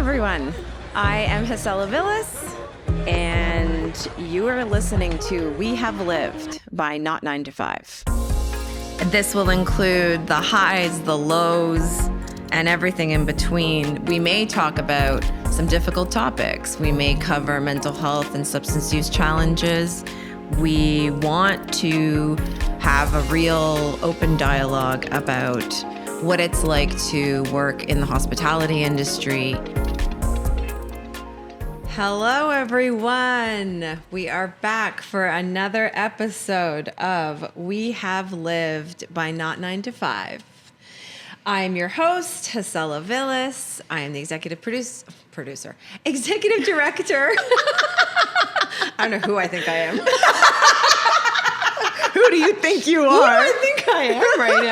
everyone. I am Hassel Aviles, and you are listening to We Have Lived by Not 9 to 5. This will include the highs, the lows, and everything in between. We may talk about some difficult topics. We may cover mental health and substance use challenges. We want to have a real open dialogue about what it's like to work in the hospitality industry. Hello, everyone. We are back for another episode of We Have Lived by Not 9 to 5. I'm your host, Hassel Aviles. I am the executive director. I don't know who I think I am. Who do you think you are? Who do I think I am right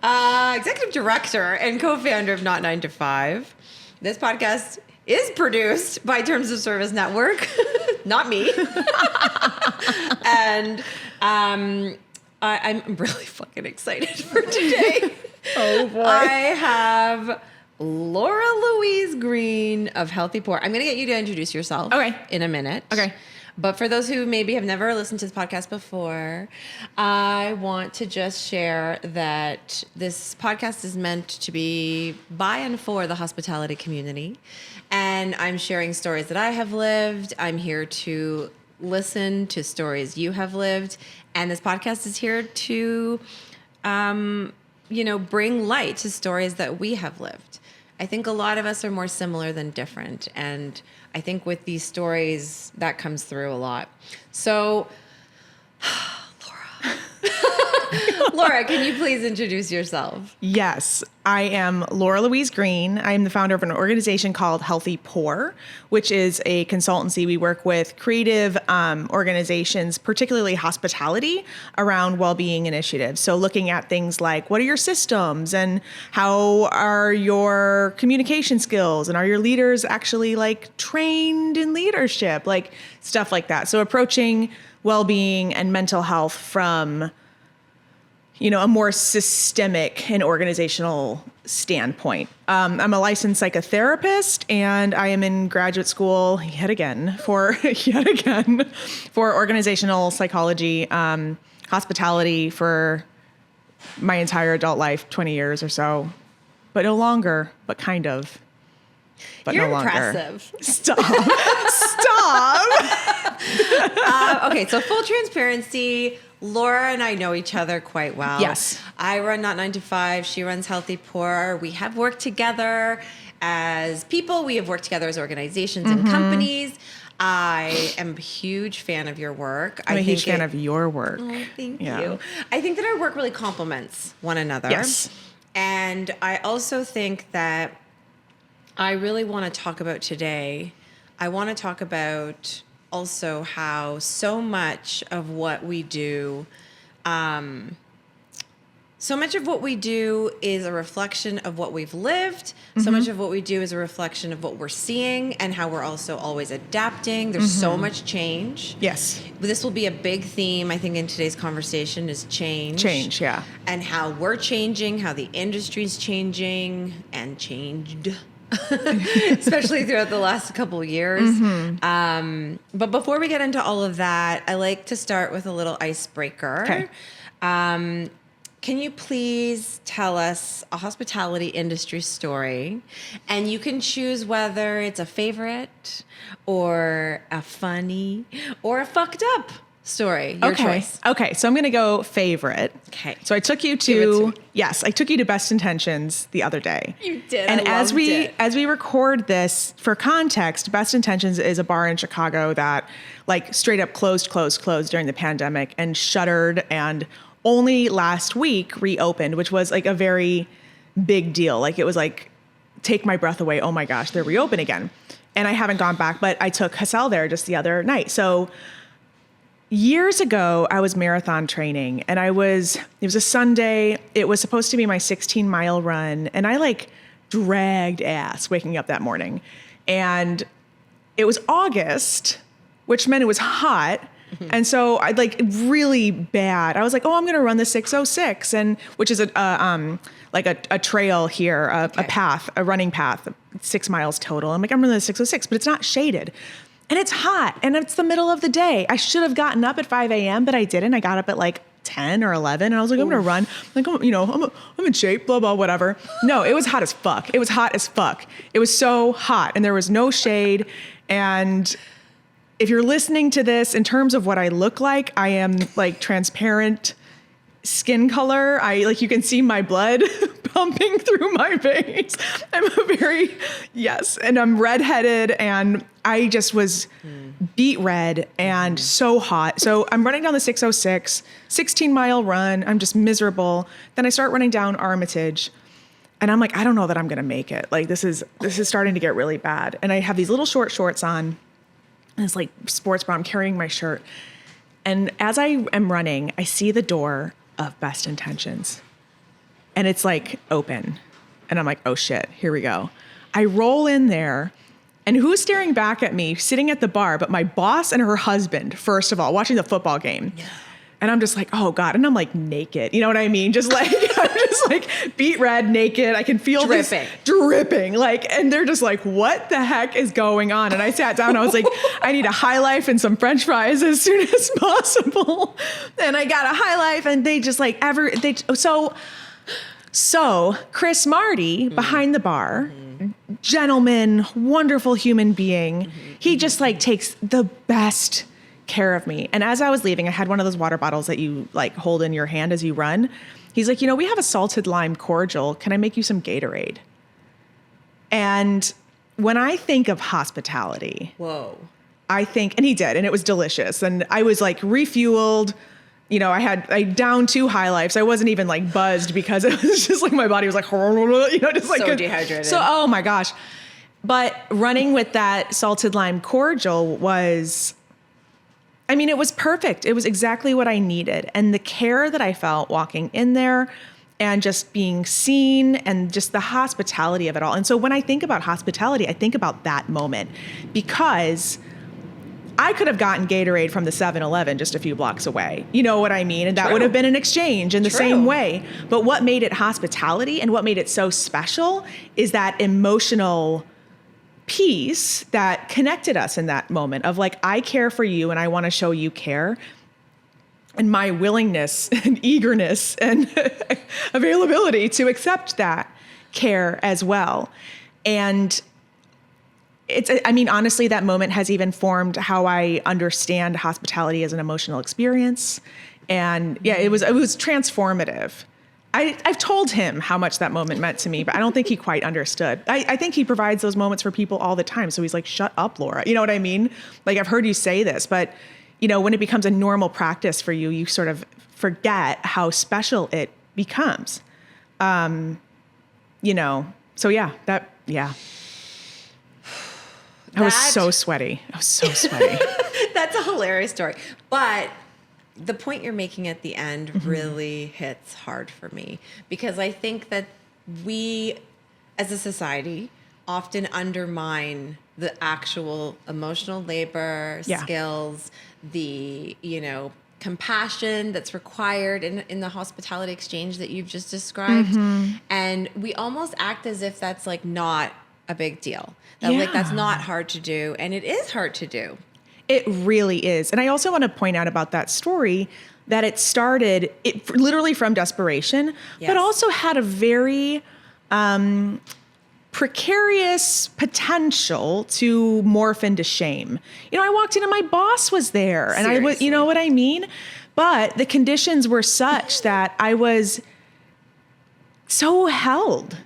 now? Executive director and co-founder of Not 9 to 5. This podcast is produced by Terms of Service Network, not me. And I'm really fucking excited for today. Oh boy. I have Laura Louise Green of Healthy Poor. I'm going to get you to introduce yourself in a minute. Okay. But for those who maybe have never listened to this podcast before, I want to just share that this podcast is meant to be by and for the hospitality community. And I'm sharing stories that I have lived. I'm here to listen to stories you have lived. And this podcast is here to, bring light to stories that we have lived. I think a lot of us are more similar than different. And I think with these stories, that comes through a lot. So, Laura, can you please introduce yourself? Yes, I am Laura Louise Green. I am the founder of an organization called Healthy Poor, which is a consultancy. We work with creative organizations, particularly hospitality, around well-being initiatives. So looking at things like, what are your systems and how are your communication skills and are your leaders actually trained in leadership, stuff like that. So approaching well-being and mental health from a more systemic and organizational standpoint. I'm a licensed psychotherapist, and I am in graduate school yet again for organizational psychology, hospitality for my entire adult life, 20 years or so, but no longer, but kind of. But You're no longer. impressive. Stop. Okay, so full transparency, Laura and I know each other quite well. Yes. I run Not 9 to 5. She runs Healthy Poor. We have worked together as people. We have worked together as organizations and companies. I am a huge fan of your work. I'm a huge fan of your work. Oh, thank you. I think that our work really complements one another. Yes. And I also think that I really want to talk about today. I want to talk about also how so much of what we do, is a reflection of what we've lived. So much of what we do is a reflection of what we're seeing and how we're also always adapting. There's so much change. Yes. This will be a big theme, I think, in today's conversation is change. Change, yeah. And how we're changing, how the industry's changing and changed. Especially throughout the last couple of years. But before we get into all of that, I like to start with a little icebreaker. Okay. Can you please tell us a hospitality industry story? And you can choose whether it's a favorite or a funny or a fucked up story. Your choice. Okay, so I'm going to go favorite. Okay. So I took you to Best Intentions the other day. You did. And I as we record this, for context, Best Intentions is a bar in Chicago that straight up closed during the pandemic and shuttered, and only last week reopened, which was a very big deal. It was take my breath away. Oh my gosh, they're reopen again. And I haven't gone back, but I took Hassel there just the other night. So years ago, I was marathon training, and it was a Sunday. It was supposed to be my 16-mile run, and I dragged ass waking up that morning. And it was August, which meant it was hot. And so I really bad. I was I'm going to run the 606, and which is a trail here, a path, a running path 6 miles total. I'm like, I'm running the 606, but it's not shaded. And it's hot, and it's the middle of the day. I should have gotten up at 5 a.m., but I didn't. I got up at like 10 or 11, and I was like, I'm going to run. Like, I'm in shape, blah, blah, whatever. No, it was hot as fuck. It was hot as fuck. It was so hot, and there was no shade. And if you're listening to this, in terms of what I look like, I am like transparent skin color. You can see my blood pumping through my veins. And I'm redheaded, and I just was beet red and so hot. So I'm running down the 606, 16-mile run. I'm just miserable. Then I start running down Armitage, and I'm like, I don't know that I'm going to make it. Like, this is starting to get really bad. And I have these little short shorts on, and it's like sports bra. I'm carrying my shirt. And as I am running, I see the door of Best Intentions, and it's like open, and I'm like, oh shit, here we go. I roll in there, and who's staring back at me sitting at the bar but my boss and her husband, first of all, watching the football game. Yeah. And I'm just like, oh God. And I'm like naked. You know what I mean? Just like, I'm just like beet red, naked. I can feel dripping. Like, and they're just like, what the heck is going on? And I sat down, I was like, I need a High Life and some French fries as soon as possible. And I got a High Life, and they just like so Chris Marty behind the bar, gentleman, wonderful human being. He just like takes the best care of me. And as I was leaving, I had one of those water bottles that you like hold in your hand as you run. He's like, we have a salted lime cordial. Can I make you some Gatorade? And when I think of hospitality, I think, and he did, and it was delicious. And I was like refueled. I downed 2 High Lifes. I wasn't even like buzzed because it was just like my body was like, just like so dehydrated. So, oh my gosh. But running with that salted lime cordial it was perfect. It was exactly what I needed. And the care that I felt walking in there and just being seen and just the hospitality of it all. And so when I think about hospitality, I think about that moment, because I could have gotten Gatorade from the 7-Eleven just a few blocks away. You know what I mean? And that would have been an exchange in the same way. But what made it hospitality and what made it so special is that emotional piece that connected us in that moment of like, I care for you and I want to show you care. And my willingness and eagerness and availability to accept that care as well. And honestly, that moment has even formed how I understand hospitality as an emotional experience. And yeah, it was transformative. I've told him how much that moment meant to me, but I don't think he quite understood. I think he provides those moments for people all the time. So he's like, shut up, Laura. You know what I mean? Like, I've heard you say this, but when it becomes a normal practice for you, you sort of forget how special it becomes. So yeah, I was so sweaty. That's a hilarious story. But the point you're making at the end really hits hard for me, because I think that we, as a society, often undermine the actual emotional labor, skills, the, compassion that's required in the hospitality exchange that you've just described. And we almost act as if that's like not a big deal. That that's not hard to do. And it is hard to do. It really is. And I also want to point out about that story that it started literally from desperation, but also had a very precarious potential to morph into shame. I walked in and my boss was there. And I was, you know what I mean? But the conditions were such that I was so held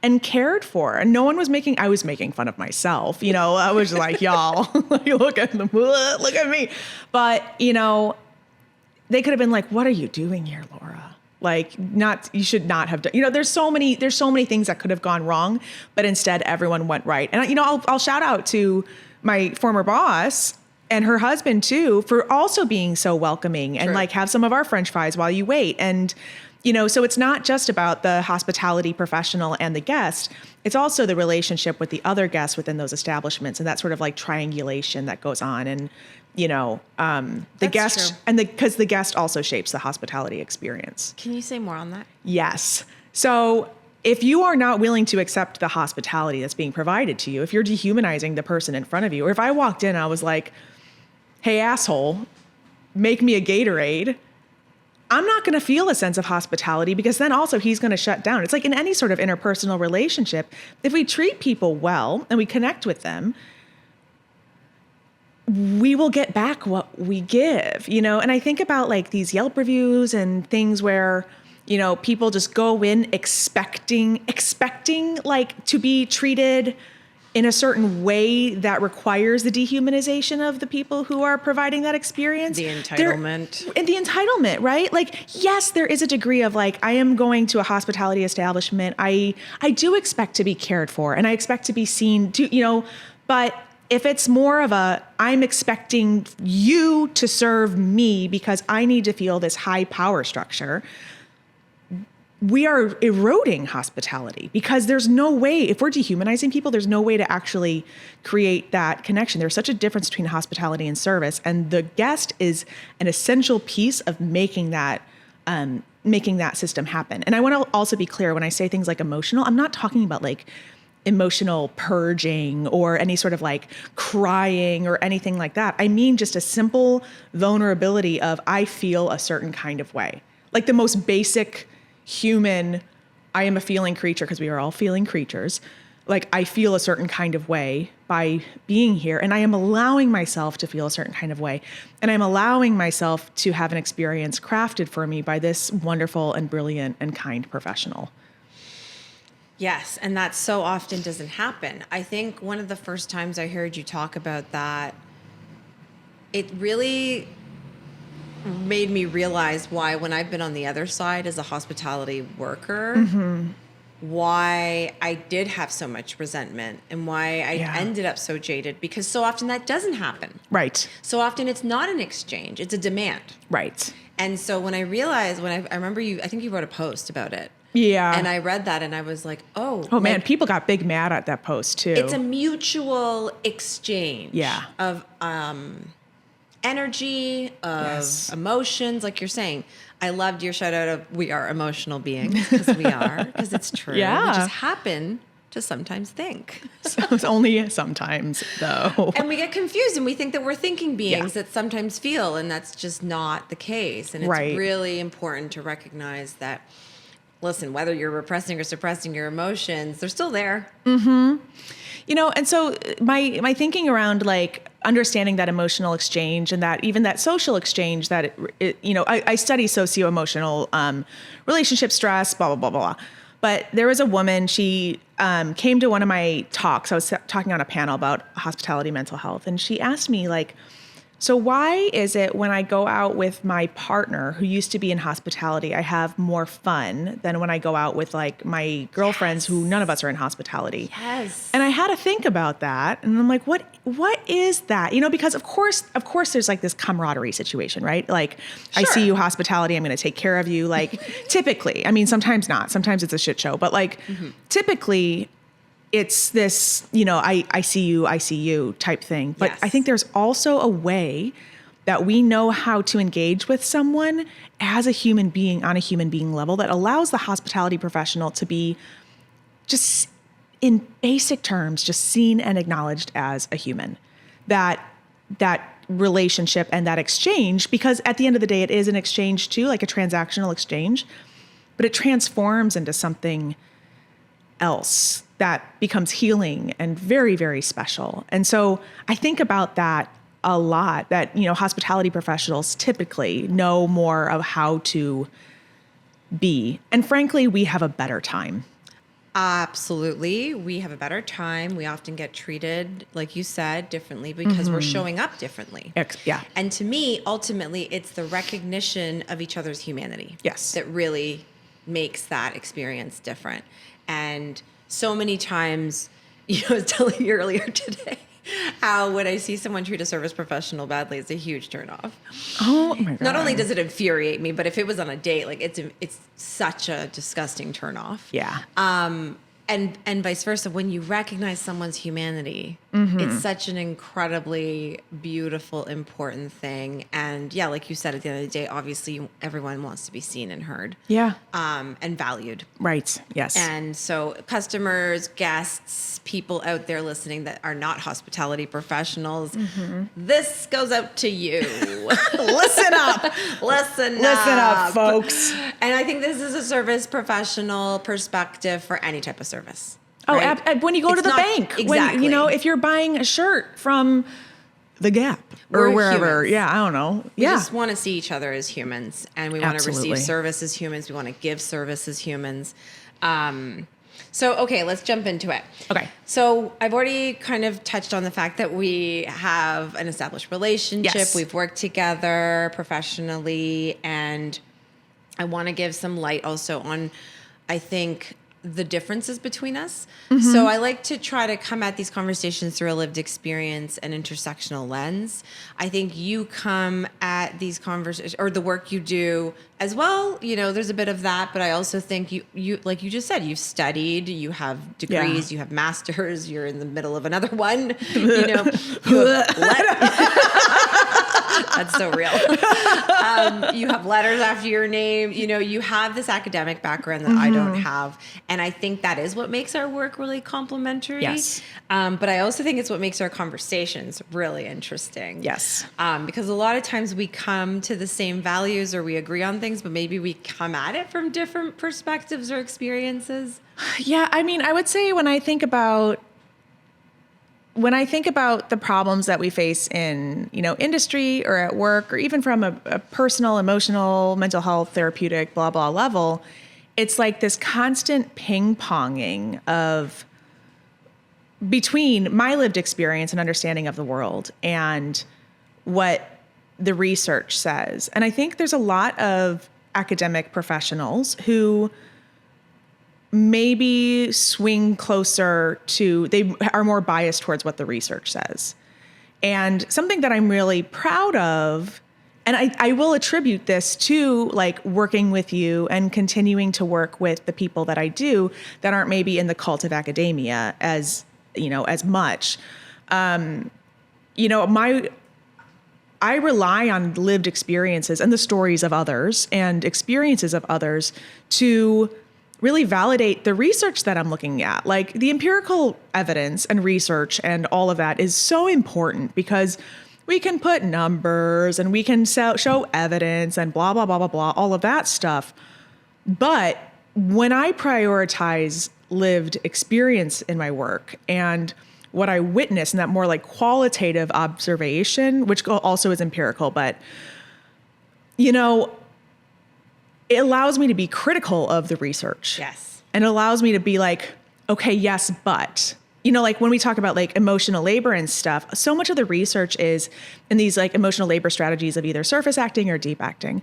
and cared for. And I was making fun of myself. I was like, y'all, look at them, look at me. But, they could have been like, what are you doing here, Laura? Like, you should not have done, there's so many things that could have gone wrong, but instead everyone went right. And, I'll shout out to my former boss and her husband too, for also being so welcoming and like, have some of our French fries while you wait. And, so it's not just about the hospitality professional and the guest. It's also the relationship with the other guests within those establishments and that sort of like triangulation that goes on. And, the guest because the guest also shapes the hospitality experience. Can you say more on that? Yes. So if you are not willing to accept the hospitality that's being provided to you, if you're dehumanizing the person in front of you, or if I walked in and I was like, hey, asshole, make me a Gatorade, I'm not going to feel a sense of hospitality, because then also he's going to shut down. It's like in any sort of interpersonal relationship, if we treat people well and we connect with them, we will get back what we give, you know? And I think about like these Yelp reviews and things where, you know, people just go in expecting like to be treated in a certain way that requires the dehumanization of the people who are providing that experience. The entitlement. And the entitlement, right? Like, yes, there is a degree of like, I am going to a hospitality establishment. I do expect to be cared for, and I expect to be seen to, you know, but if it's more of a, I'm expecting you to serve me because I need to feel this high power structure, we are eroding hospitality, because there's no way, if we're dehumanizing people, there's no way to actually create that connection. There's such a difference between hospitality and service, and the guest is an essential piece of making that system happen. And I want to also be clear, when I say things like emotional, I'm not talking about like emotional purging or any sort of like crying or anything like that. I mean just a simple vulnerability of, I feel a certain kind of way. Like the most basic human, I am a feeling creature, because we are all feeling creatures. Like, I feel a certain kind of way by being here, and I am allowing myself to feel a certain kind of way. And I'm allowing myself to have an experience crafted for me by this wonderful and brilliant and kind professional. Yes, and that so often doesn't happen. I think one of the first times I heard you talk about that, it really made me realize why, when I've been on the other side as a hospitality worker, why I did have so much resentment and why I ended up so jaded, because so often that doesn't happen. Right. So often it's not an exchange, it's a demand. Right. And so when I realized, I remember you, I think you wrote a post about it. Yeah. And I read that and I was like, oh. Oh, man, people got big mad at that post too. It's a mutual exchange of energy, of emotions, like you're saying. I loved your shout out of, we are emotional beings, because we are, because it's true. Yeah. We just happen to sometimes think. So it's only sometimes, though. And we get confused and we think that we're thinking beings that sometimes feel, and that's just not the case. And it's really important to recognize that, listen, whether you're repressing or suppressing your emotions, they're still there. Mm-hmm. You know, and so my thinking around like understanding that emotional exchange, and that even that social exchange, that you know, I study socio-emotional relationship stress, blah, blah, blah, blah. But there was a woman, she came to one of my talks. I was talking on a panel about hospitality, mental health. And she asked me like, so why is it when I go out with my partner who used to be in hospitality, I have more fun than when I go out with like my girlfriends who none of us are in hospitality? Yes. And I had to think about that. And I'm like, what is that? You know, because of course there's like this camaraderie situation, right? Like, I see you hospitality, I'm going to take care of you. Like typically, I mean, sometimes not, sometimes it's a shit show, but like typically it's this, you know, I see you type thing. But I think there's also a way that we know how to engage with someone as a human being, on a human being level, that allows the hospitality professional to be just, in basic terms, just seen and acknowledged as a human. That relationship and that exchange, because at the end of the day, it is an exchange too, like a transactional exchange, but it transforms into something else that becomes healing and very, very special. And so I think about that a lot, that, you know, hospitality professionals typically know more of how to be. And frankly, we have a better time. Absolutely. We have a better time. We often get treated, like you said, differently because we're showing up differently. And to me, ultimately, it's the recognition of each other's humanity. That really makes that experience different. And so many times, you know, I was telling you earlier today how when I see someone treat a service professional badly, it's a huge turnoff. Oh my God. Not only does it infuriate me, but if it was on a date, like it's such a disgusting turnoff. And vice versa, when you recognize someone's humanity, It's such an incredibly beautiful, important thing. And yeah, like you said, at the end of the day, obviously everyone wants to be seen and heard. Yeah. And valued. Right. Yes. And so customers, guests, people out there listening that are not hospitality professionals, this goes out to you. Listen up. Listen up, folks. And I think this is a service professional perspective for any type of service. Oh, right? when you go to the bank, exactly. when, if you're buying a shirt from the Gap or wherever, humans. I don't know. We just want to see each other as humans, and we want to receive service as humans. We want to give service as humans. So, okay, let's jump into it. Okay. So I've already kind of touched on the fact that we have an established relationship. Yes. We've worked together professionally, and I want to give some light also on, I think, the differences between us. So I like to try to come at these conversations through a lived experience and intersectional lens. I think you come at these conversations, or the work you do as well, there's a bit of that, but I also think you like you just said, you've studied, you have degrees, you have masters, you're in the middle of another one, That's so real. You have letters after your name. You have this academic background that I don't have. And I think that is what makes our work really complementary. Yes. But I also think it's what makes our conversations really interesting. Yes. Because a lot of times we come to the same values or we agree on things, but maybe we come at it from different perspectives or experiences. Yeah. I mean, I would say when I think about the problems that we face in, industry or at work, or even from a personal, emotional, mental health, therapeutic, blah, blah level, it's like this constant ping-ponging of between my lived experience and understanding of the world and what the research says. And I think there's a lot of academic professionals who maybe swing closer to, they are more biased towards what the research says. And something that I'm really proud of, and I will attribute this to like working with you and continuing to work with the people that I do that aren't maybe in the cult of academia as much. I rely on lived experiences and the stories of others and experiences of others to really validate the research that I'm looking at. Like the empirical evidence and research and all of that is so important because we can put numbers and we can show evidence and blah, blah, blah, blah, blah, all of that stuff. But when I prioritize lived experience in my work and what I witness and that more like qualitative observation, which also is empirical, but it allows me to be critical of the research. Yes. And it allows me to be like, okay, yes, but, like when we talk about like emotional labor and stuff, so much of the research is in these like emotional labor strategies of either surface acting or deep acting.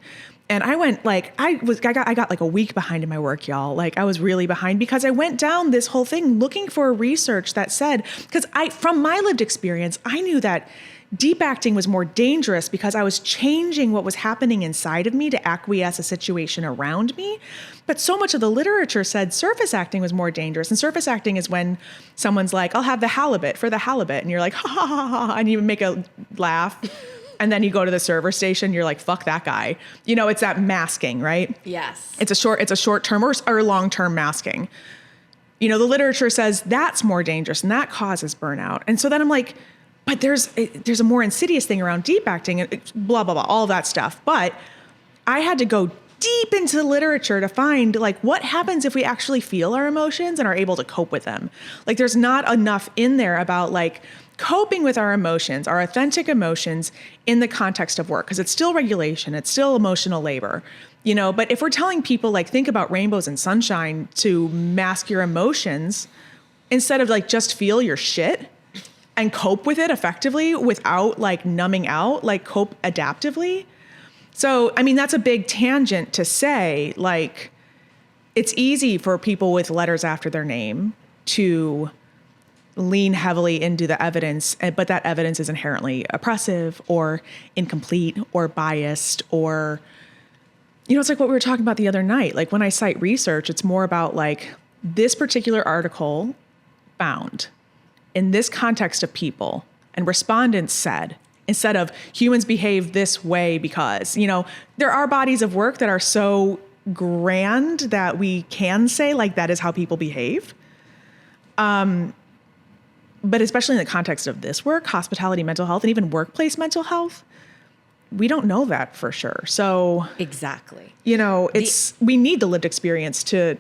And I went like, I got like a week behind in my work, y'all. Like I was really behind because I went down this whole thing looking for research that said, because from my lived experience, I knew that deep acting was more dangerous because I was changing what was happening inside of me to acquiesce a situation around me. But so much of the literature said surface acting was more dangerous. And surface acting is when someone's like, I'll have the halibut for the halibut. And you're like, ha, ha, ha, ha. And you make a laugh. And then you go to the server station, you're like, fuck that guy. It's that masking, right? Yes. It's a short-term or long-term masking. The literature says that's more dangerous and that causes burnout. And so then I'm like, but there's a more insidious thing around deep acting and blah, blah, blah, all of that stuff. But I had to go deep into the literature to find like what happens if we actually feel our emotions and are able to cope with them. Like there's not enough in there about like coping with our emotions, our authentic emotions in the context of work, because it's still regulation, it's still emotional labor. But if we're telling people like think about rainbows and sunshine to mask your emotions instead of like just feel your shit and cope with it effectively without like numbing out, like cope adaptively. So, I mean, that's a big tangent to say, like, it's easy for people with letters after their name to lean heavily into the evidence, but that evidence is inherently oppressive or incomplete or biased or, it's like what we were talking about the other night. Like when I cite research, it's more about like this particular article found. in this context of people, and respondents said, instead of humans behave this way because, there are bodies of work that are so grand that we can say like that is how people behave. But especially in the context of this work, hospitality, mental health, and even workplace mental health, we don't know that for sure. So exactly, we need the lived experience to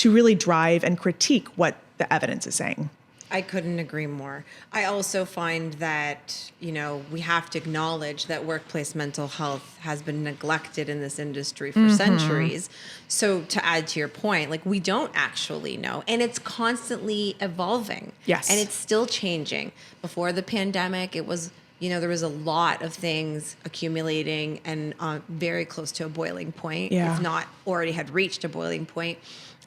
really drive and critique what the evidence is saying. I couldn't agree more. I also find that, we have to acknowledge that workplace mental health has been neglected in this industry for centuries. So to add to your point, like, we don't actually know, and it's constantly evolving. Yes. And it's still changing. Before the pandemic, it was, there was a lot of things accumulating and very close to a boiling point, if not already had reached a boiling point.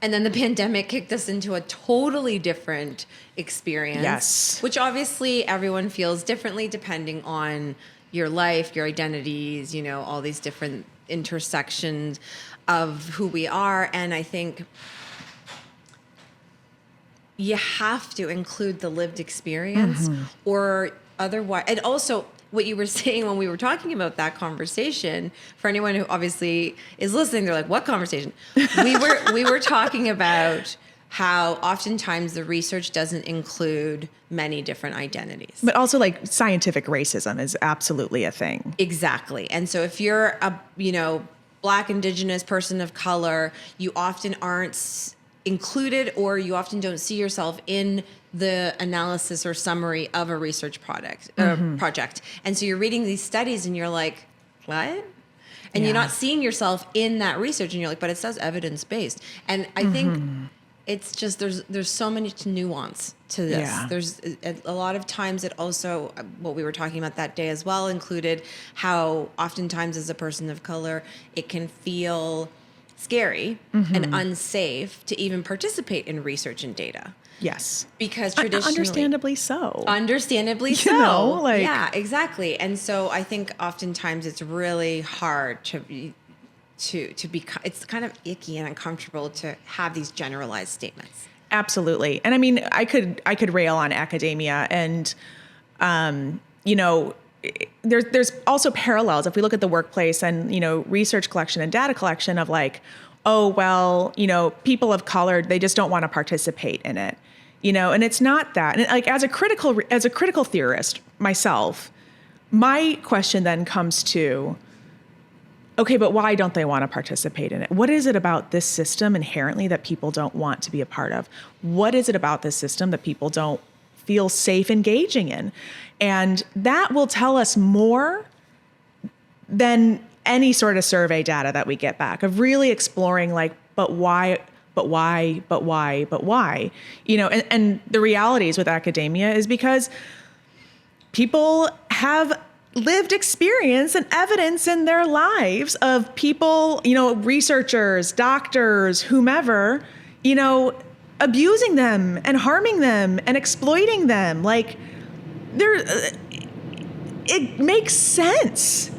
And then the pandemic kicked us into a totally different experience. Yes. Which obviously everyone feels differently depending on your life, your identities, all these different intersections of who we are. And I think you have to include the lived experience or otherwise. And also, what you were saying when we were talking about that conversation, for anyone who obviously is listening, they're like, what conversation? We were talking about how oftentimes the research doesn't include many different identities. But also, like, scientific racism is absolutely a thing. Exactly. And so if you're a, Black, Indigenous, person of color, you often aren't included, or you often don't see yourself in the analysis or summary of a research project. And so you're reading these studies and you're like, what? And you're not seeing yourself in that research, and you're like, but it says evidence-based. And I think it's just, there's so much nuance to this. Yeah. There's a lot of times, it also, what we were talking about that day as well, included how oftentimes as a person of color, it can feel scary and unsafe to even participate in research and data. Yes. Because traditionally... Understandably so. Yeah, exactly. And so I think oftentimes it's really hard to be, it's kind of icky and uncomfortable to have these generalized statements. Absolutely. And I mean, I could rail on academia, and, there's also parallels. If we look at the workplace and, research collection and data collection of like, oh, well, people of color, they just don't want to participate in it, and it's not that. And like, as a critical theorist myself, my question then comes to, okay, but why don't they want to participate in it? What is it about this system inherently that people don't want to be a part of? What is it about this system that people don't feel safe engaging in? And that will tell us more than any sort of survey data that we get back, of really exploring like, but why? And the realities with academia is because people have lived experience and evidence in their lives of people, researchers, doctors, whomever, abusing them and harming them and exploiting them. Like, it makes sense,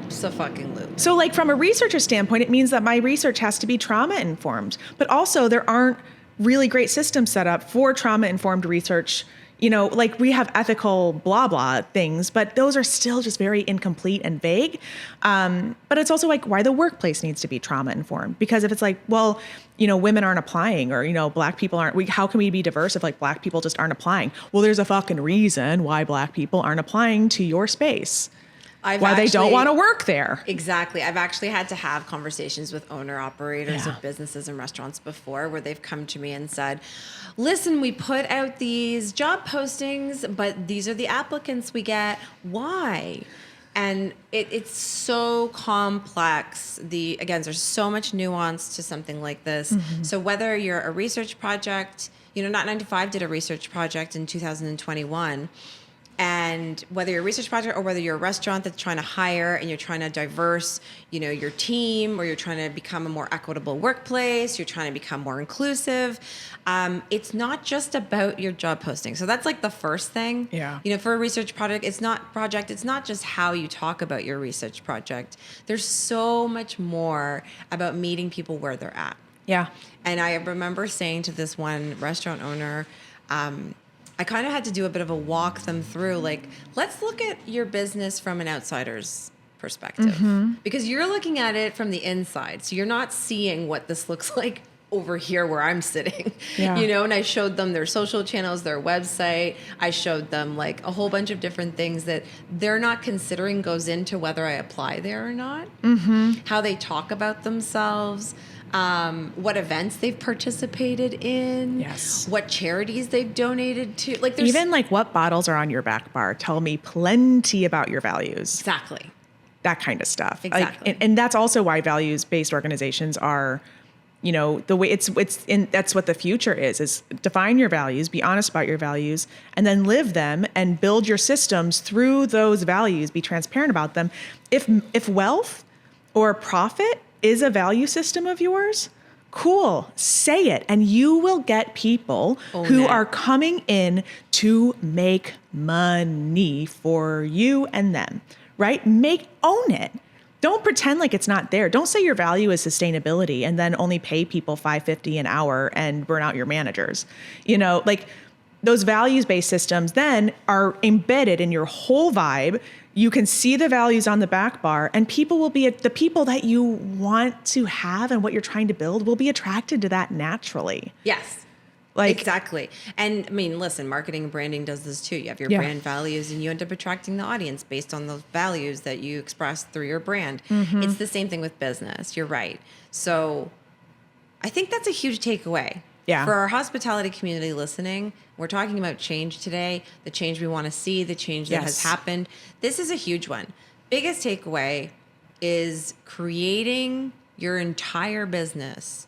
Absolutely. So like, from a researcher standpoint, it means that my research has to be trauma informed, but also there aren't really great systems set up for trauma informed research. Like, we have ethical blah, blah things, but those are still just very incomplete and vague. But it's also like why the workplace needs to be trauma informed, because if it's like, well, women aren't applying, or, Black people aren't, how can we be diverse if like Black people just aren't applying? Well, there's a fucking reason why Black people aren't applying to your space. They don't want to work there. Exactly. I've actually had to have conversations with owner-operators of businesses and restaurants before, where they've come to me and said, listen, we put out these job postings, but these are the applicants we get. Why? And it's so complex. Again, there's so much nuance to something like this. So whether you're a research project, Not 9 to 5 did a research project in 2021. And whether you're a research project or whether you're a restaurant that's trying to hire and you're trying to diverse, your team, or you're trying to become a more equitable workplace, you're trying to become more inclusive, it's not just about your job posting. So that's like the first thing. Yeah. For a research project, it's not just how you talk about your research project. There's so much more about meeting people where they're at. Yeah. And I remember saying to this one restaurant owner, I kind of had to do a bit of a walk them through, like, let's look at your business from an outsider's perspective, because you're looking at it from the inside. So you're not seeing what this looks like over here where I'm sitting, and I showed them their social channels, their website. I showed them like a whole bunch of different things that they're not considering goes into whether I apply there or not, how they talk about themselves, what events they've participated in, what charities they've donated to. Like, there's even like what bottles are on your back bar tell me plenty about your values. Exactly. That kind of stuff. Exactly. And that's also why values-based organizations are, the way that's what the future is define your values, be honest about your values, and then live them and build your systems through those values, be transparent about them. If wealth or profit is a value system of yours, cool, say it. And you will get people who are coming in to make money for you and them, right? Own it. Don't pretend like it's not there. Don't say your value is sustainability and then only pay people $5.50 an hour and burn out your managers. Like, those values-based systems then are embedded in your whole vibe. You can see the values on the back bar, and people will be the people that you want to have and what you're trying to build will be attracted to that naturally. Yes. Exactly. And I mean, listen, marketing and branding does this too. You have your brand values and you end up attracting the audience based on those values that you express through your brand. It's the same thing with business. You're right. So I think that's a huge takeaway. Yeah. For our hospitality community listening, we're talking about change today, the change we want to see, the change that has happened. This is a huge one. Biggest takeaway is creating your entire business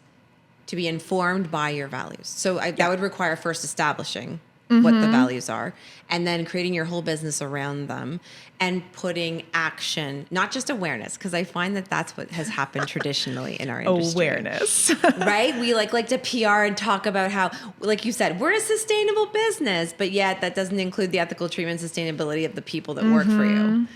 to be informed by your values. So that would require first establishing what the values are, and then creating your whole business around them and putting action, not just awareness, because I find that that's what has happened traditionally in our industry. Awareness. Right? We like to PR and talk about how, like you said, we're a sustainable business, but yet that doesn't include the ethical treatment and sustainability of the people that work for you.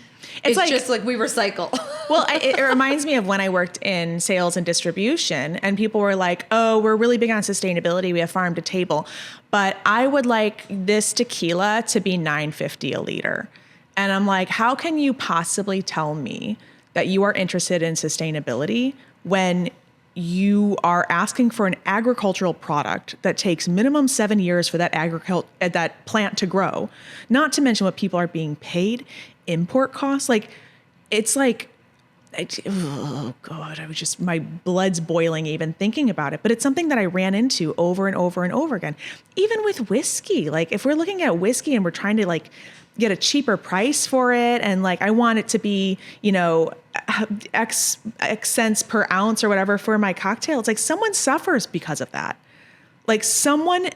It's just like we recycle. Well, it reminds me of when I worked in sales and distribution, and people were like, oh, we're really big on sustainability. We have farm to table. But I would like this tequila to be $9.50 a liter. And I'm like, how can you possibly tell me that you are interested in sustainability when you are asking for an agricultural product that takes minimum 7 years for that plant to grow, not to mention what people are being paid, import costs. Oh God, my blood's boiling even thinking about it. But it's something that I ran into over and over and over again. Even with whiskey, like if we're looking at whiskey and we're trying to like get a cheaper price for it, and like I want it to be, X cents per ounce or whatever for my cocktail, it's like someone suffers because of that. Like someone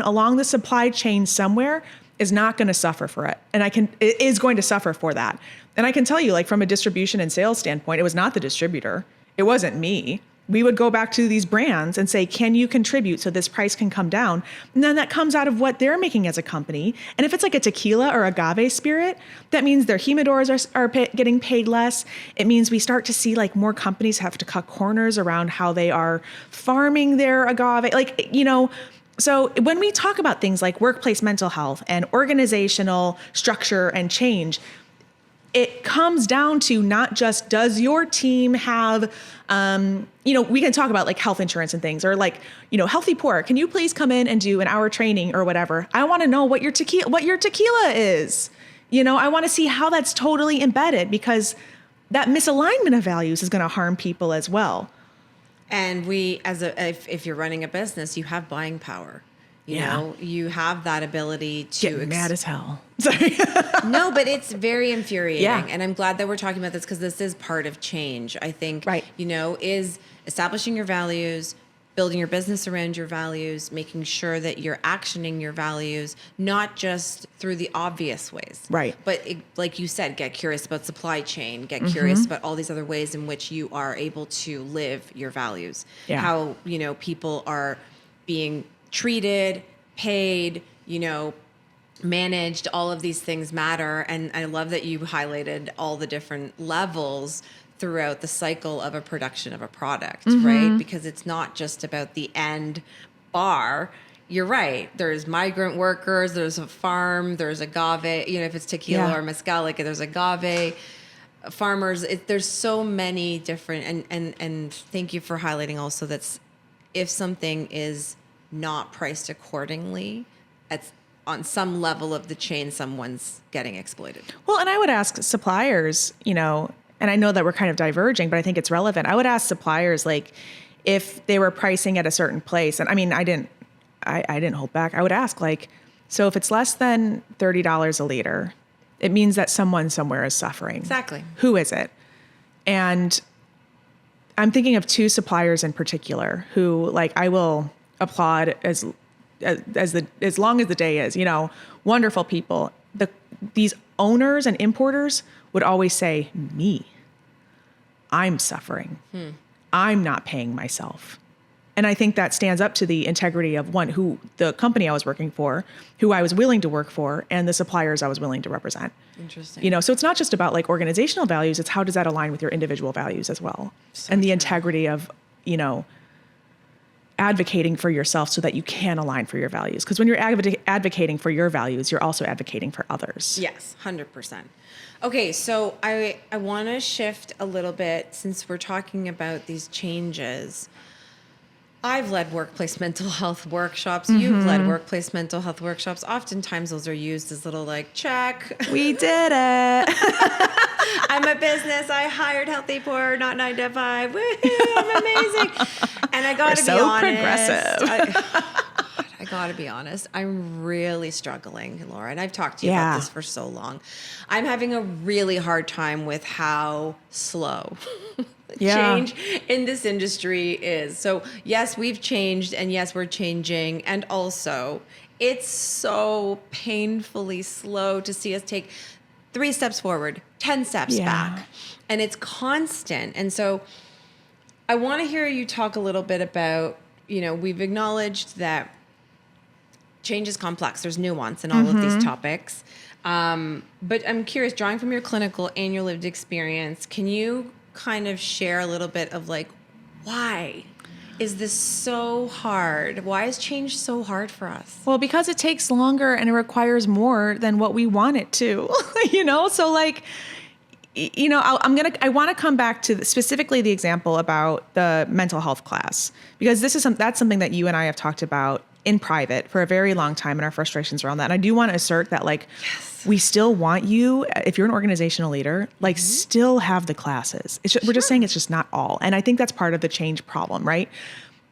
along the supply chain somewhere is not going to suffer for it. And it is going to suffer for that. And I can tell you, like from a distribution and sales standpoint, it was not the distributor. It wasn't me. We would go back to these brands and say, can you contribute so this price can come down? And then that comes out of what they're making as a company. And if it's like a tequila or agave spirit, that means their humidors are getting paid less. It means we start to see like more companies have to cut corners around how they are farming their agave. So when we talk about things like workplace mental health and organizational structure and change, it comes down to not just, does your team have, we can talk about like health insurance and things, or like, healthy poor. Can you please come in and do an hour training or whatever? I want to know what your tequila is. I want to see how that's totally embedded, because that misalignment of values is going to harm people as well. And if you're running a business, you have buying power. You have that ability to get mad as hell. Sorry. No, but it's very infuriating. Yeah. And I'm glad that we're talking about this, because this is part of change. I think, is establishing your values, building your business around your values, making sure that you're actioning your values, not just through the obvious ways. Right. But like you said, get curious about supply chain, get curious about all these other ways in which you are able to live your values. Yeah. How, people are being treated, paid, managed, all of these things matter. And I love that you highlighted all the different levels throughout the cycle of a production of a product, right? Because it's not just about the end bar. you're right. There's migrant workers, there's a farm, there's agave, you know, if it's tequila or mezcal, like there's agave farmers. There's so many different, and thank you for highlighting also that's if something is not priced accordingly, on some level of the chain, someone's getting exploited. Well, and I would ask suppliers, you know, and I know that we're kind of diverging, but I think it's relevant. I would ask suppliers, like, if they were pricing at a certain place, and I mean, I didn't hold back. I would ask, like, so if it's less than $30 a liter, it means that someone somewhere is suffering. Exactly. Who is it? And I'm thinking of two suppliers in particular who, like, I will applaud as long as the day is, you know, wonderful people. These owners and importers would always say, me, I'm suffering. I'm not paying myself. And I think that stands up to the integrity of the company I was working for, who I was willing to work for, and the suppliers I was willing to represent. Interesting. You know, so it's not just about like organizational values, it's how does that align with your individual values as well. So and the true. integrity of, you know, advocating for yourself so that you can align for your values. Because when you're advocating for your values, you're also advocating for others. Yes, 100%. Okay, so I want to shift a little bit since we're talking about these changes. I've led workplace mental health workshops. You've led workplace mental health workshops. Oftentimes those are used as little like, check. We did it. I'm a business. I hired Healthy Poor, not 9 to 5. Woohoo, I'm amazing. And I got to be honest. Progressive. I got to be honest. I'm really struggling, Laura, and I've talked to you about this for so long. I'm having a really hard time with how slow change in this industry is. So yes, we've changed, and yes, we're changing. And also, it's so painfully slow to see us take 3 steps forward, 10 steps back. And it's constant. And so I want to hear you talk a little bit about, you know, we've acknowledged that change is complex. There's nuance in all of these topics. But I'm curious, drawing from your clinical and your lived experience, can you kind of share a little bit of like, why is this so hard? Why is change so hard for us? Well, because it takes longer and it requires more than what we want it to, you know? So like, you know, I want to come back to specifically the example about the mental health class, because that's something that you and I have talked about in private for a very long time, and our frustrations around that. And I do want to assert that, like, we still want you, if you're an organizational leader, like, still have the classes. We're just saying it's just not all. And I think that's part of the change problem, right?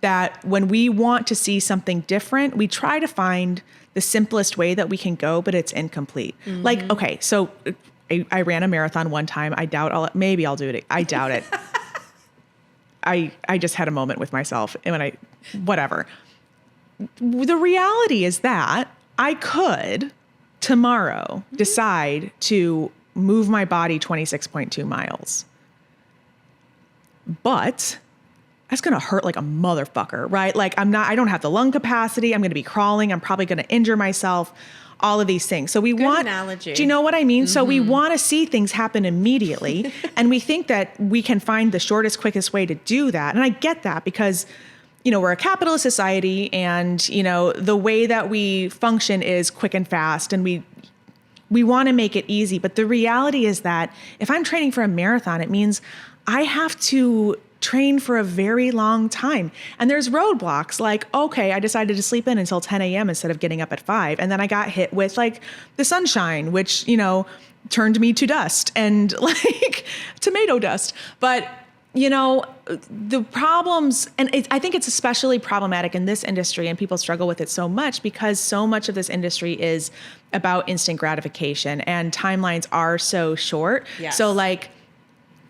That when we want to see something different, we try to find the simplest way that we can go, but it's incomplete. Like, okay, so I ran a marathon one time. Maybe I'll do it. I doubt it. I just had a moment with myself, and whatever. The reality is that I could tomorrow decide to move my body 26.2 miles. But that's going to hurt like a motherfucker, right? Like I don't have the lung capacity. I'm going to be crawling. I'm probably going to injure myself, all of these things. So Good analogy. Do you know what I mean? So we want to see things happen immediately. And we think that we can find the shortest, quickest way to do that. And I get that because, you know, we're a capitalist society, and, you know, the way that we function is quick and fast, and we want to make it easy. But the reality is that if I'm training for a marathon, it means I have to train for a very long time. And there's roadblocks like, okay, I decided to sleep in until 10 a.m. instead of getting up at 5. And then I got hit with like the sunshine, which, you know, turned me to dust and like tomato dust. But you know, the problems, and I think it's especially problematic in this industry, and people struggle with it so much because so much of this industry is about instant gratification, and timelines are so short. Yes. So like,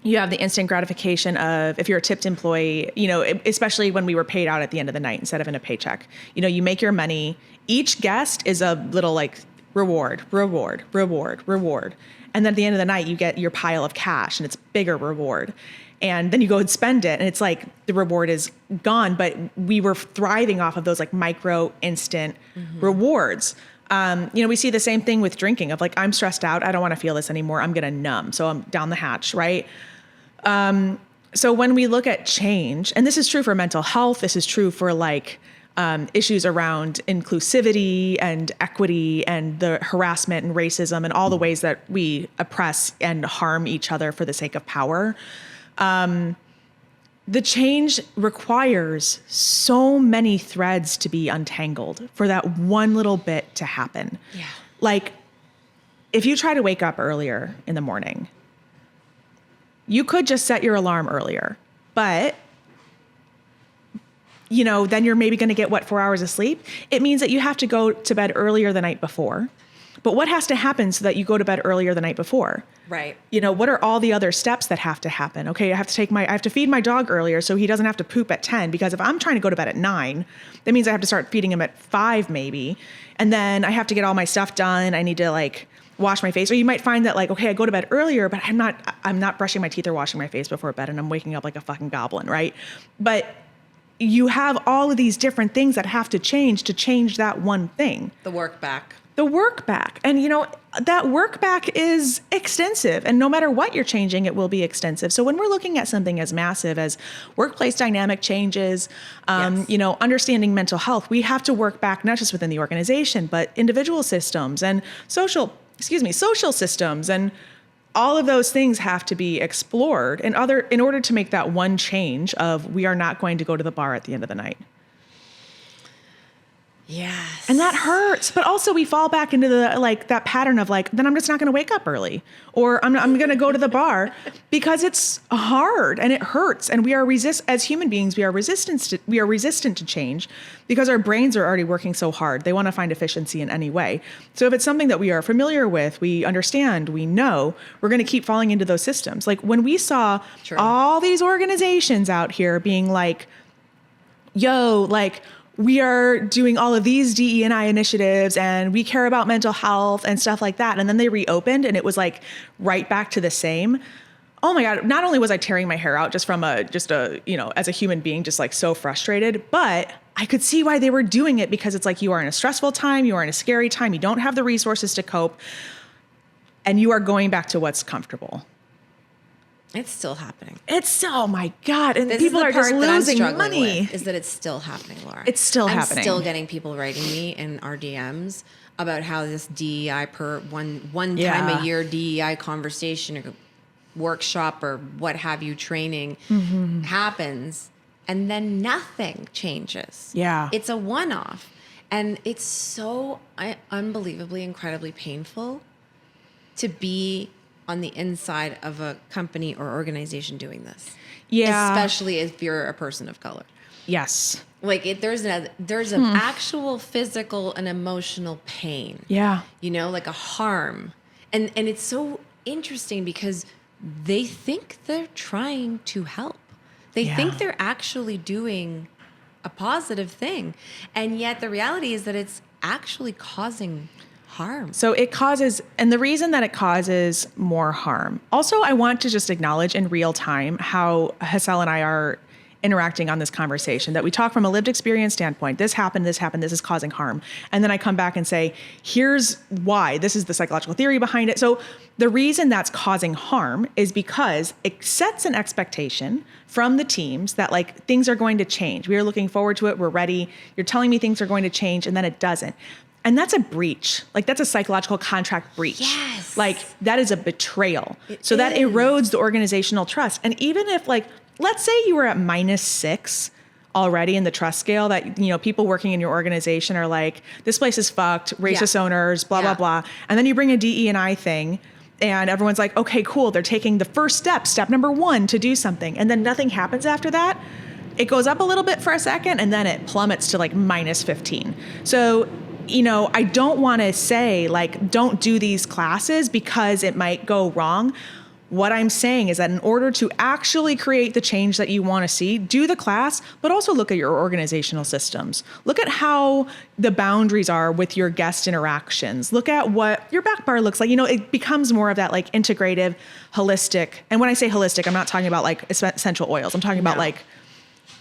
you have the instant gratification of, if you're a tipped employee, you know, especially when we were paid out at the end of the night instead of in a paycheck, you know, you make your money. Each guest is a little like reward. And then at the end of the night, you get your pile of cash, and it's bigger reward. And then you go and spend it, and it's like the reward is gone, but we were thriving off of those like micro instant rewards. You know, we see the same thing with drinking of like, I'm stressed out. I don't want to feel this anymore. I'm going to numb. So I'm down the hatch. Right. So when we look at change, and this is true for mental health, this is true for like issues around inclusivity and equity and the harassment and racism and all the ways that we oppress and harm each other for the sake of power. The change requires so many threads to be untangled for that one little bit to happen. Yeah. Like, if you try to wake up earlier in the morning, you could just set your alarm earlier, but then you're maybe going to get 4 hours of sleep. It means that you have to go to bed earlier the night before. But what has to happen so that you go to bed earlier the night before? Right. What are all the other steps that have to happen? Okay, I have to feed my dog earlier so he doesn't have to poop at 10, because if I'm trying to go to bed at 9, that means I have to start feeding him at 5 maybe. And then I have to get all my stuff done. I need to wash my face. Or you might find that okay, I go to bed earlier, but I'm not brushing my teeth or washing my face before bed, and I'm waking up like a fucking goblin, right? But you have all of these different things that have to change that one thing. The work back. And that work back is extensive, and no matter what you're changing, it will be extensive. So when we're looking at something as massive as workplace dynamic changes, Yes. Understanding mental health, we have to work back not just within the organization, but individual systems and social systems, and all of those things have to be explored in order to make that one change of we are not going to go to the bar at the end of the night. Yes. And that hurts. But also we fall back into the that pattern of then I'm just not going to wake up early, or I'm going to go to the bar because it's hard and it hurts. And as human beings, we are resistant to change because our brains are already working so hard. They want to find efficiency in any way. So if it's something that we are familiar with, we understand, we know, we're going to keep falling into those systems. Like when we saw all these organizations out here being we are doing all of these DE&I initiatives and we care about mental health and stuff like that. And then they reopened and it was right back to the same. Oh my God. Not only was I tearing my hair out just from as a human being, just so frustrated, but I could see why they were doing it, because it's you are in a stressful time, you are in a scary time, you don't have the resources to cope, and you are going back to what's comfortable. It's still happening. Oh my God. And this people is the are just part that I'm losing struggling money. with, is that it's still happening, Laura. It's still happening. I'm still getting people writing me in our DMs about how this DEI one time a year DEI conversation or workshop or what have you training happens, and then nothing changes. Yeah. It's a one-off. And it's so unbelievably, incredibly painful to be on the inside of a company or organization doing this. Yeah. Especially if you're a person of color. Yes. There's an actual physical and emotional pain. Yeah. A harm. And it's so interesting because they think they're trying to help. They think they're actually doing a positive thing. And yet the reality is that it's actually causing harm. So it causes, and the reason that it causes more harm. Also, I want to just acknowledge in real time how Hassel and I are interacting on this conversation, that we talk from a lived experience standpoint. This happened, this is causing harm. And then I come back and say, here's why. This is the psychological theory behind it. So the reason that's causing harm is because it sets an expectation from the teams that things are going to change. We are looking forward to it. We're ready. You're telling me things are going to change, and then it doesn't. And that's a breach. That's a psychological contract breach. Yes. That is a betrayal. That erodes the organizational trust. And even if let's say you were at -6 already in the trust scale, that, people working in your organization are this place is fucked, racist owners, blah, blah, blah. And then you bring a DE&I thing and everyone's okay, cool. They're taking the first step number 1 to do something. And then nothing happens after that. It goes up a little bit for a second and then it plummets to -15. So, I don't want to say don't do these classes because it might go wrong. What I'm saying is that in order to actually create the change that you want to see, do the class, but also look at your organizational systems. Look at how the boundaries are with your guest interactions. Look at what your back bar looks like. It becomes more of that integrative, holistic. And when I say holistic, I'm not talking about essential oils. I'm talking about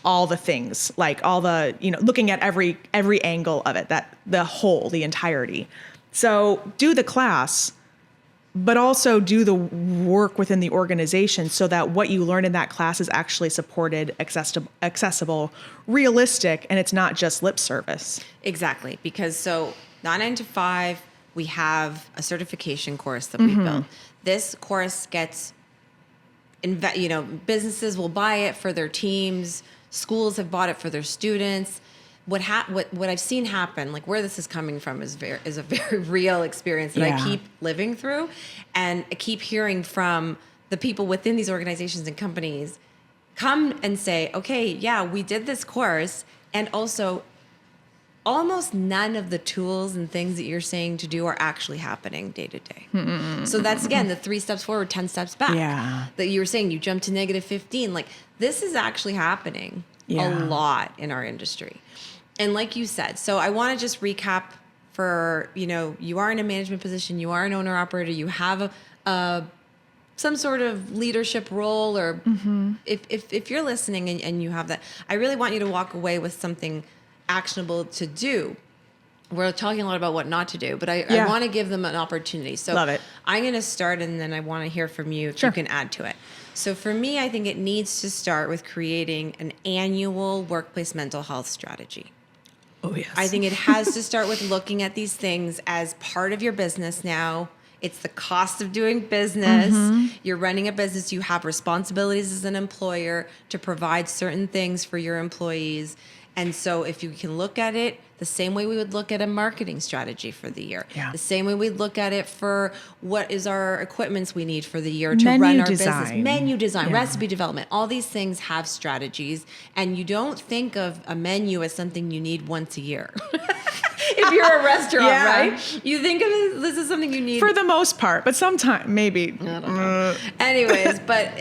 all the things, all the, looking at every angle of it, that the whole, the entirety. So do the class, but also do the work within the organization so that what you learn in that class is actually supported, accessible, realistic, and it's not just lip service. Exactly. Because so not 9 to 5, we have a certification course that we built. This course gets, businesses will buy it for their teams. Schools have bought it for their students. What I've seen happen, like where this is coming from, is a very real experience that I keep living through, and I keep hearing from the people within these organizations and companies come and say, okay, yeah, we did this course, and also almost none of the tools and things that you're saying to do are actually happening day to day. So that's, again, the 3 steps forward, 10 steps back. Yeah. That you were saying, you jumped to -15. Like, this is actually happening a lot in our industry. And like you said, so I want to just recap for, you are in a management position, you are an owner operator, you have some sort of leadership role, or if you're listening and you have that, I really want you to walk away with something actionable to do. We're talking a lot about what not to do, but I want to give them an opportunity. So Love it. I'm going to start, and then I want to hear from you if you can add to it. So for me, I think it needs to start with creating an annual workplace mental health strategy. Oh, yes. I think it has to start with looking at these things as part of your business now. It's the cost of doing business. You're running a business. You have responsibilities as an employer to provide certain things for your employees. And so if you can look at it the same way we would look at a marketing strategy for the year, the same way we'd look at it for what is our equipments we need for the year to run our business, menu design, recipe development, all these things have strategies. And you don't think of a menu as something you need once a year. If you're a restaurant, right? You think of it, this is something you need. For the most part, but sometimes maybe. I don't know. Anyways, but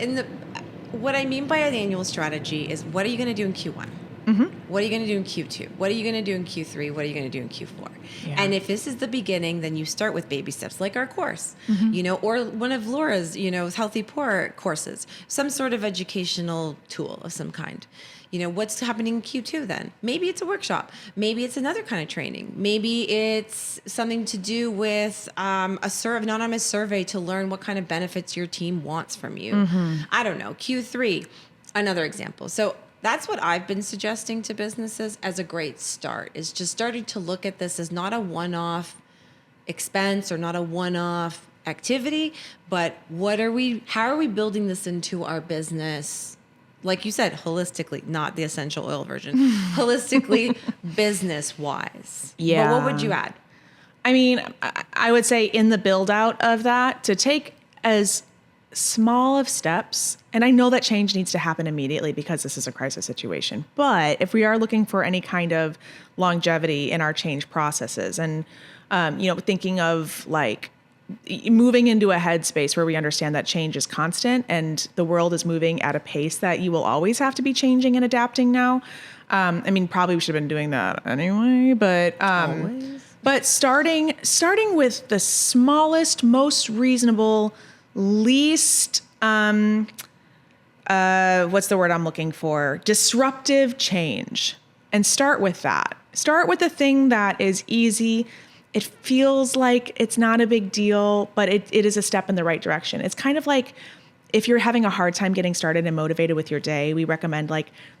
what I mean by an annual strategy is, what are you going to do in Q1? What are you going to do in Q2? What are you going to do in Q3? What are you going to do in Q4? And if this is the beginning, then you start with baby steps, like our course, or one of Laura's, Healthy Poor courses, some sort of educational tool of some kind. What's happening in Q2 then? Maybe it's a workshop. Maybe it's another kind of training. Maybe it's something to do with an anonymous survey to learn what kind of benefits your team wants from you. I don't know. Q3, another example. So that's what I've been suggesting to businesses as a great start, is just starting to look at this as not a one-off expense or not a one-off activity, but how are we building this into our business? Like you said, holistically, not the essential oil version, holistically, business-wise. Yeah. But what would you add? I mean, I would say in the build out of that, to take as small of steps, and I know that change needs to happen immediately because this is a crisis situation, but if we are looking for any kind of longevity in our change processes, and thinking of like moving into a headspace where we understand that change is constant and the world is moving at a pace that you will always have to be changing and adapting now. Probably we should have been doing that anyway, but Always. But starting with the smallest, most reasonable, least what's the word I'm looking for? Disruptive change. And start with that. Start with the thing that is easy. It feels like it's not a big deal, but it is a step in the right direction. It's kind of like if you're having a hard time getting started and motivated with your day, we recommend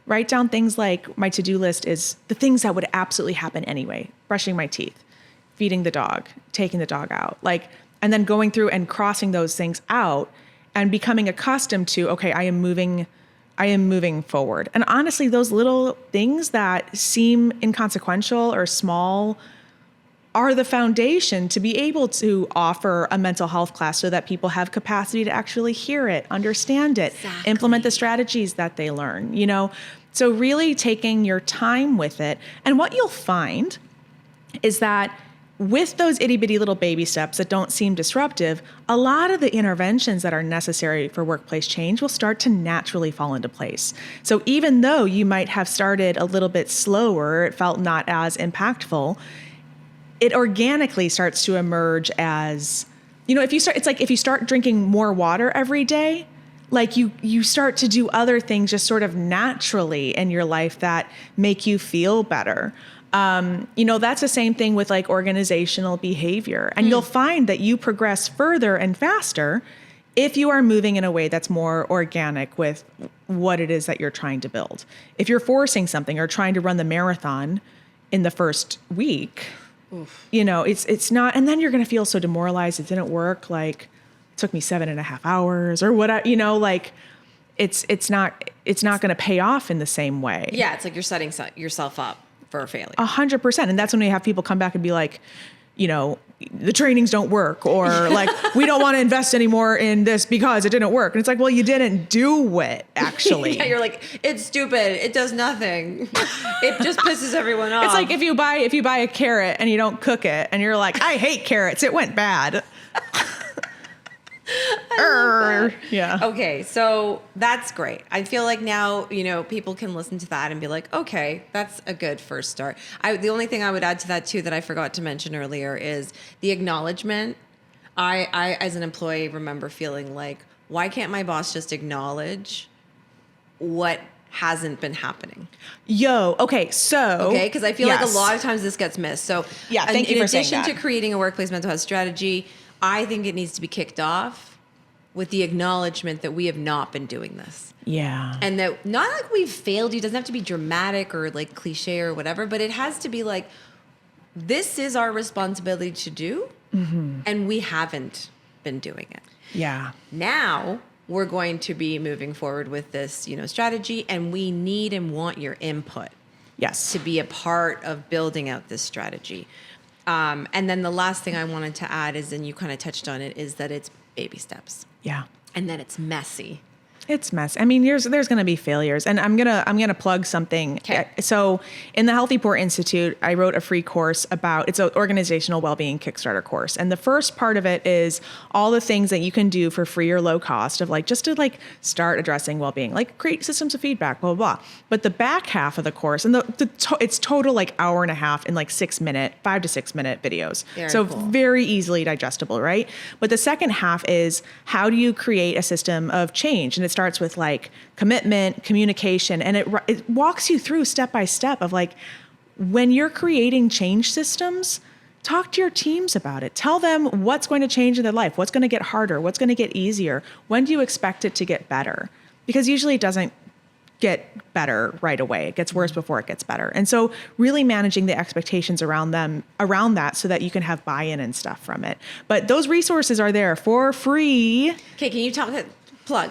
write down things like, my to-do list is the things that would absolutely happen anyway. Brushing my teeth, feeding the dog, taking the dog out, and then going through and crossing those things out and becoming accustomed to, okay, I am moving forward. And honestly, those little things that seem inconsequential or small are the foundation to be able to offer a mental health class so that people have capacity to actually hear it, understand it, implement the strategies that they learn, So really taking your time with it. And what you'll find is that with those itty bitty little baby steps that don't seem disruptive, a lot of the interventions that are necessary for workplace change will start to naturally fall into place. So even though you might have started a little bit slower, it felt not as impactful, it organically starts to emerge as, if you start drinking more water every day, you start to do other things just sort of naturally in your life that make you feel better. That's the same thing with like organizational behavior. And you'll find that you progress further and faster if you are moving in a way that's more organic with what it is that you're trying to build. If you're forcing something or trying to run the marathon in the first week, it's not, and then you're going to feel so demoralized. It didn't work. Like it took me 7.5 hours or what, it's not going to pay off in the same way. Yeah. It's like you're setting yourself up for a failure. 100%. And that's when we have people come back and be like, the trainings don't work, or like, we don't want to invest anymore in this because it didn't work. And it's like, well, you didn't do it actually. Yeah, you're like, it's stupid. It does nothing. It just pisses everyone off. It's like if you buy a carrot and you don't cook it and you're like, I hate carrots. It went bad. Yeah. Okay, so that's great. I feel like now, people can listen to that and be like, okay, that's a good first start. The only thing I would add to that too that I forgot to mention earlier is the acknowledgement. I as an employee remember feeling like, why can't my boss just acknowledge what hasn't been happening? Okay, because I feel like a lot of times this gets missed. So yeah, thank you for saying that. In addition to creating a workplace mental health strategy, I think it needs to be kicked off with the acknowledgement that we have not been doing this. Yeah. And that not like we've failed you. It doesn't have to be dramatic or like cliche or whatever, but it has to be like, this is our responsibility to do, and we haven't been doing it. Yeah. Now we're going to be moving forward with this, strategy, and we need and want your input. Yes. To be a part of building out this strategy. And then the last thing I wanted to add is, and you kind of touched on it, is that it's baby steps. Yeah. And that it's messy. It's messy. I mean, there's going to be failures, and I'm gonna plug something. Okay. So, in the Healthy Poor Institute, I wrote a free course it's an organizational well-being Kickstarter course, and the first part of it is all the things that you can do for free or low cost of like just to like start addressing well-being, like create systems of feedback, blah blah blah. But the back half of the course, and it's total like hour and a half in like 5 to 6 minute videos, so cool. Very easily digestible, right? But the second half is how do you create a system of change, and it starts with like commitment, communication, and it walks you through step by step of like, when you're creating change systems, talk to your teams about it. Tell them what's going to change in their life, what's going to get harder, what's going to get easier. When do you expect it to get better? Because usually it doesn't get better right away. It gets worse before it gets better. And so really managing the expectations around that so that you can have buy-in and stuff from it. But those resources are there for free. Okay, can you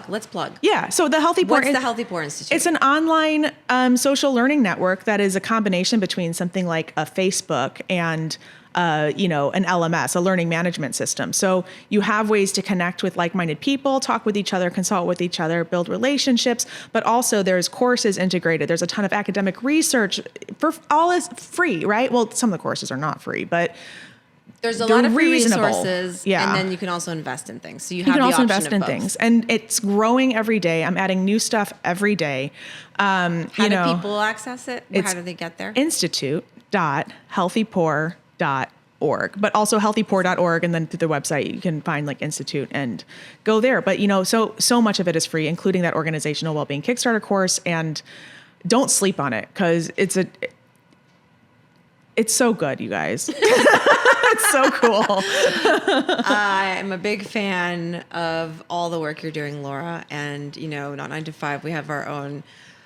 let's plug. Yeah. So the Healthy Poor. What's the Healthy Poor Institute? It's an online social learning network that is a combination between something like a Facebook and an LMS, a learning management system. So you have ways to connect with like-minded people, talk with each other, consult with each other, build relationships, but also there's courses integrated. There's a ton of academic research. All is free, right? Well, some of the courses are not free, but there's a lot of free reasonable resources, yeah. And then you can also invest in things. So you can have the also option invest of in both. things, and it's growing every day. I'm adding new stuff every day. How do people access it? How do they get there? Institute.healthypoor.org, but also healthypoor.org, and then through the website you can find like Institute and go there. But so much of it is free, including that organizational well-being Kickstarter course. And don't sleep on it because it's so good, you guys. It's so cool. I'm a big fan of all the work you're doing, Laura. And, not 9 to 5, we have our own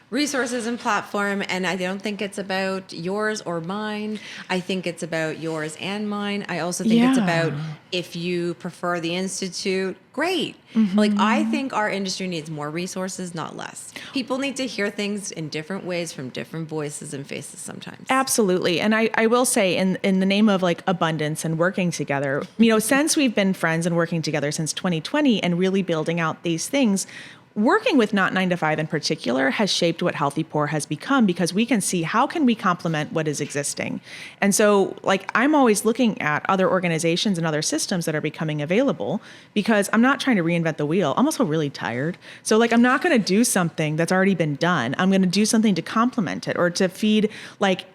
resources and platform. And I don't think it's about yours or mine. I think it's about yours and mine. I also think it's about if you prefer the Institute, great. Mm-hmm. Like, I think our industry needs more resources, not less. People need to hear things in different ways from different voices and faces sometimes. Absolutely. And I will say in the name of like abundance and working together, since we've been friends and working together since 2020 and really building out these things, working with Not 9 to 5 in particular has shaped what Healthy Poor has become, because we can see how can we complement what is existing. And so like I'm always looking at other organizations and other systems that are becoming available, because I'm not trying to reinvent the wheel. I'm also really tired. So like I'm not going to do something that's already been done. I'm going to do something to complement it or to feed like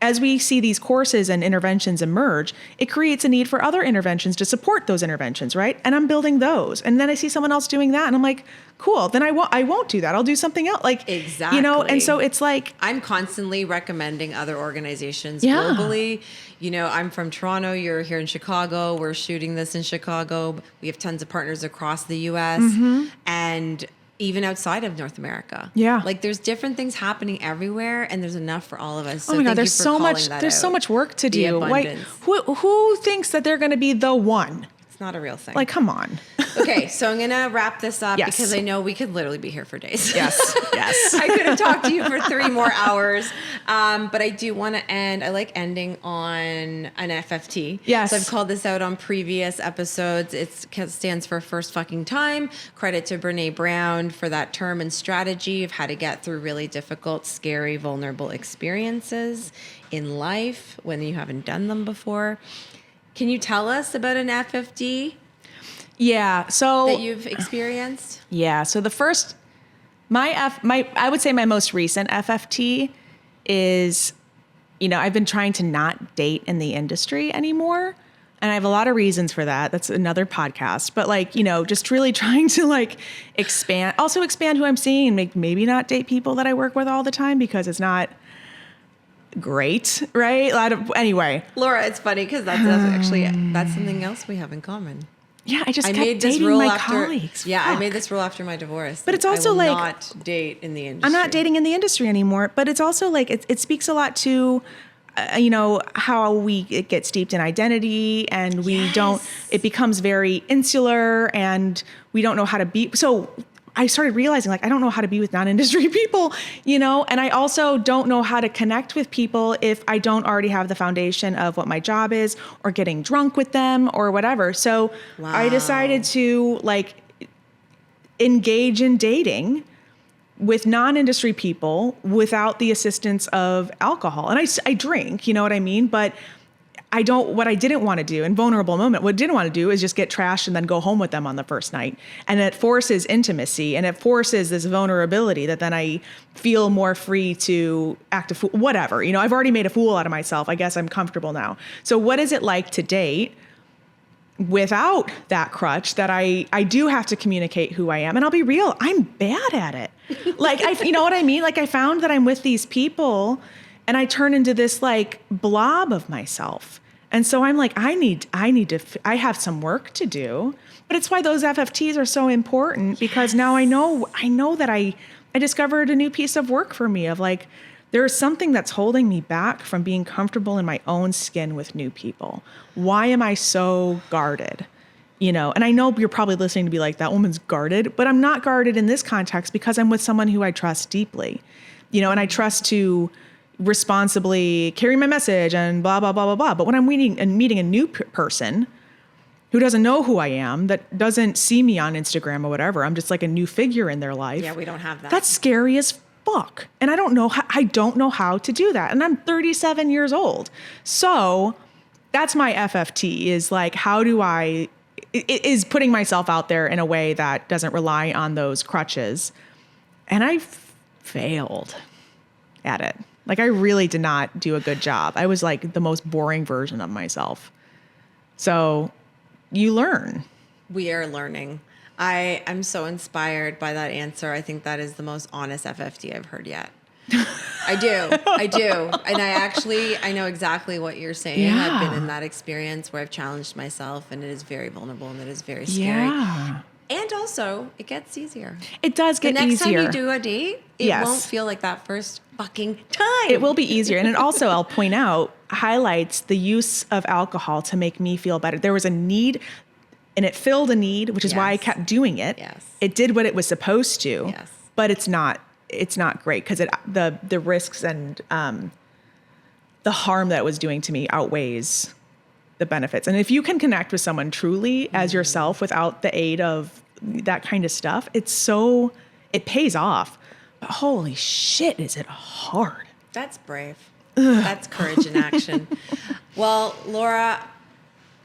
as we see these courses and interventions emerge, it creates a need for other interventions to support those interventions, right? And I'm building those. And then I see someone else doing that and I'm like, cool, then I won't do that. I'll do something else. Like, exactly. you know, and so it's like, I'm constantly recommending other organizations globally. You know, I'm from Toronto, you're here in Chicago. We're shooting this in Chicago. We have tons of partners across the US and even outside of North America. Yeah. Like there's different things happening everywhere and there's enough for all of us. So oh my God, there's so much work to do. Like abundance. who thinks that they're going to be the one? It's not a real thing. Like, come on. Okay, so I'm going to wrap this up Yes. because I know we could literally be here for days. Yes. Yes. I could have talked to you for 3 more hours. But I do want to end. I like ending on an FFT. Yes. So I've called this out on previous episodes. It stands for first fucking time. Credit to Brene Brown for that term and strategy of how to get through really difficult, scary, vulnerable experiences in life when you haven't done them before. Can you tell us about an FFD Yeah. So that you've experienced? Yeah. So the first, I would say my most recent FFT is, you know, I've been trying to not date in the industry anymore. And I have a lot of reasons for that. That's another podcast. But like, you know, just really trying to like expand who I'm seeing and maybe not date people that I work with all the time because it's not great, right? Anyway. Laura, it's funny because that's something else we have in common. Yeah, I kept dating my colleagues. Yeah, Fuck. I made this rule after my divorce. But it's also I will like not date in the industry. I'm not dating in the industry anymore. But it's also like it speaks a lot to, you know, how we get steeped in identity and we don't. It becomes very insular and we don't know how to be. So I started realizing like I don't know how to be with non-industry people, you know, and I also don't know how to connect with people if I don't already have the foundation of what my job is or getting drunk with them or whatever. So I decided to like engage in dating with non-industry people without the assistance of alcohol. And I drink, you know what I mean? But what I didn't want to do in vulnerable moment, what I didn't want to do is just get trashed and then go home with them on the first night. And it forces intimacy and it forces this vulnerability that then I feel more free to act a fool, whatever. You know, I've already made a fool out of myself. I guess I'm comfortable now. So what is it like to date without that crutch that I do have to communicate who I am? And I'll be real, I'm bad at it. Like, you know what I mean? Like I found that I'm with these people and I turn into this like blob of myself. And so I'm like, I have some work to do, but it's why those FFTs are so important because now I know that I discovered a new piece of work for me of like, there's something that's holding me back from being comfortable in my own skin with new people. Why am I so guarded? You know, and I know you're probably listening to be like, that woman's guarded, but I'm not guarded in this context because I'm with someone who I trust deeply, you know, and I trust to responsibly carry my message and blah, blah, blah, blah, blah. But when I'm meeting a new person who doesn't know who I am, that doesn't see me on Instagram or whatever, I'm just like a new figure in their life. Yeah, we don't have that. That's scary as fuck. And I don't know how to do that. And I'm 37 years old. So that's my FFT is like, it is putting myself out there in a way that doesn't rely on those crutches. And I failed at it. Like I really did not do a good job. I was like the most boring version of myself. So you learn. We are learning. I am so inspired by that answer. I think that is the most honest FFT I've heard yet. I do. And I know exactly what you're saying. Yeah. I've been in that experience where I've challenged myself and it is very vulnerable and it is very scary. Yeah. And also, it gets easier. It does get easier. The next time you do a date, it won't feel like that first fucking time. It will be easier. And it also, I'll point out, highlights the use of alcohol to make me feel better. There was a need, and it filled a need, which is why I kept doing it. Yes. It did what it was supposed to. Yes. But it's not great because the risks and the harm that it was doing to me outweighs the benefits. And if you can connect with someone truly as yourself without the aid of that kind of stuff, it pays off. But holy shit, is it hard. That's brave. That's courage in action. Well, Laura,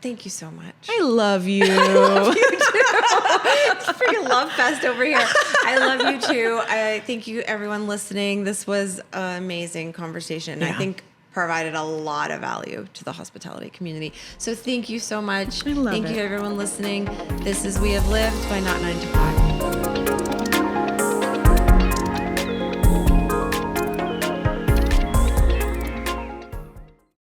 thank you so much. I love you. I love you too. It's a freaking love fest over here. I love you too. I thank you everyone listening. This was an amazing conversation. Yeah. I think provided a lot of value to the hospitality community. So thank you so much. I love Thank it. you to everyone listening. This is We Have Lived by Not 9 to 5.